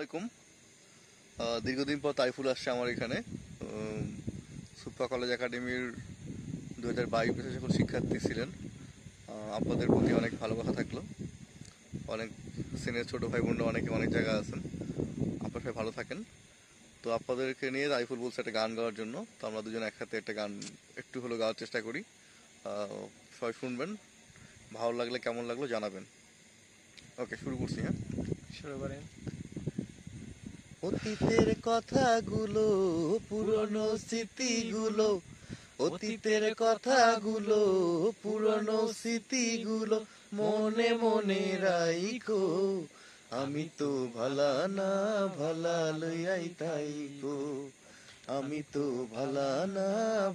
আলাইকুম। দীর্ঘদিন পর তাইফুল আসছে আমার এখানে। সুপ্পা কলেজ একাডেমির 2022 ব্যাচে যখন শিক্ষার্থী ছিলেন, আপনাদের প্রতি অনেক ভালোবাসা থাকলো। অনেক সিনিয়র ছোটো ভাই বোনরা অনেকে অনেক জায়গায় আছেন, আপনারা সবাই ভালো থাকেন। তো আপনাদেরকে নিয়ে তাইফুল বলছে একটা গান গাওয়ার জন্য, তো আমরা দুজন একসাথে একটা গান একটু হলেও গাওয়ার চেষ্টা করি। সবাই শুনবেন, ভালো লাগলে কেমন লাগলো জানাবেন। ওকে, শুরু করছি। হ্যাঁ, শুরু করেন। অতীতের কথাগুলো, পুরনো স্মৃতিগুলো, অতীতের কথাগুলো, পুরনো স্মৃতিগুলো মনে মনে রাইখো। আমি তো ভালা না ভালা লইয়াই তাইকো, আমি তো ভালা না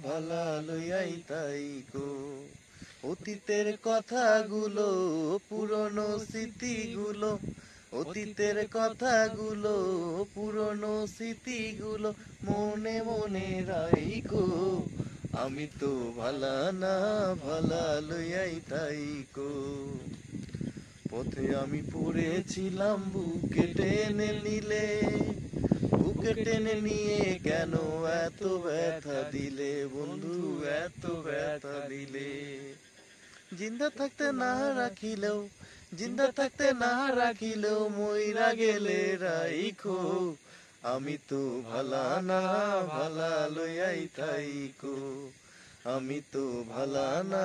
ভালা লইয়াই তাইকো। অতীতের কথাগুলো, পুরনো স্মৃতিগুলো, অতীতের কথাগুলো, পুরনো স্মৃতিগুলো মনে মনে রাইখো। আমি তো ভালা না ভালা লইয়াই তাইকো। পথে আমি পড়েছিলাম, বুকে টেনে নিলে, বুকে টেনে নিয়ে কেন এত ব্যথা দিলে বন্ধু, এত ব্যথা দিলে। জিন্দা থাকতে না রাখিলেও, জিন্দা থাকতে না রাখিলেও মইরা গেলে রাইখো। আমি তো ভালা না ভালা লইয়াই তাইকো, আমি তো ভালা না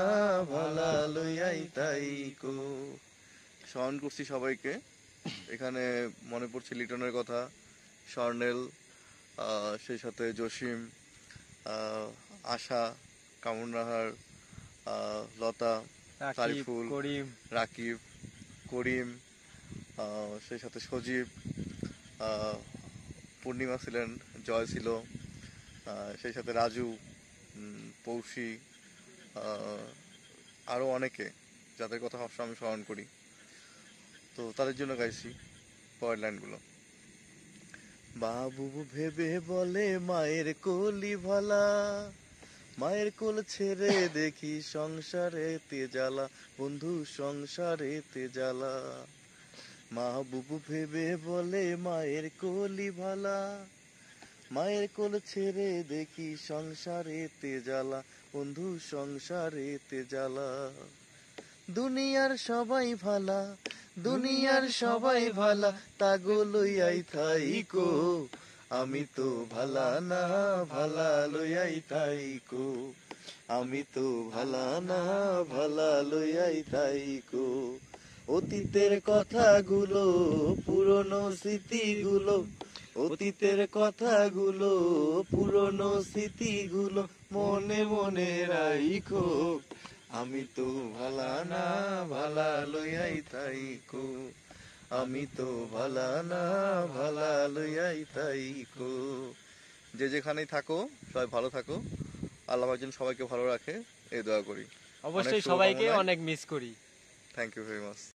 ভালা লইয়াই তাইকো। স্মরণ করছি সবাইকে, এখানে মনে পড়ছে লিটনের কথা, স্বর্ণেল, সেই সাথে জসিম, আশা, কামরুন নাহার, লতা, রাকিব, তারিফুল, করিম, রাকিব, করিম, সেই সাথে সজীব, পূর্ণিমা ছিলেন, জয় ছিল, সেই সাথে রাজু, পৌষি, আরও অনেকে যাদের কথা সবসময় আমি স্মরণ করি। তো তাদের জন্য গাইছি পরের লাইনগুলো। বাবু ভেবে বলে মায়ের কোলি ভালা, মায়ের কোল ছেড়ে দেখি সংসারেতে জ্বালা, বন্ধু সংসারেতে জ্বালা। মা বুবু ভেবে বলে মায়ের কোলি ভালা, মায়ের কোল ছেড়ে দেখি সংসারেতে জ্বালা, বন্ধু সংসারেতে জ্বালা। দুনিয়ার সবাই ভালা, দুনিয়ার সবাই ভালা, তাগো লইয়াই থাইকো। আমি তো ভালা না ভালা লইয়াই থাইকো, আমি তো ভালা না ভালা লইয়াই থাইকো। অতীতের কথাগুলো, পুরনো স্মৃতিগুলো, অতীতের কথাগুলো, পুরনো স্মৃতিগুলো মনে মনে রাইখো। আমি তো ভালা না ভালা লইয়াই তাইকো, আমি তো ভালা না ভালা লইয়াই তাইকো। যে যেখানেই থাকো সবাই ভালো থাকো, আল্লাহ যেন সবাইকে ভালো রাখে এই দোয়া করি। অনেক অবশ্যই সবাইকে শুভকামনায়, অনেক মিস করি। Thank you very much.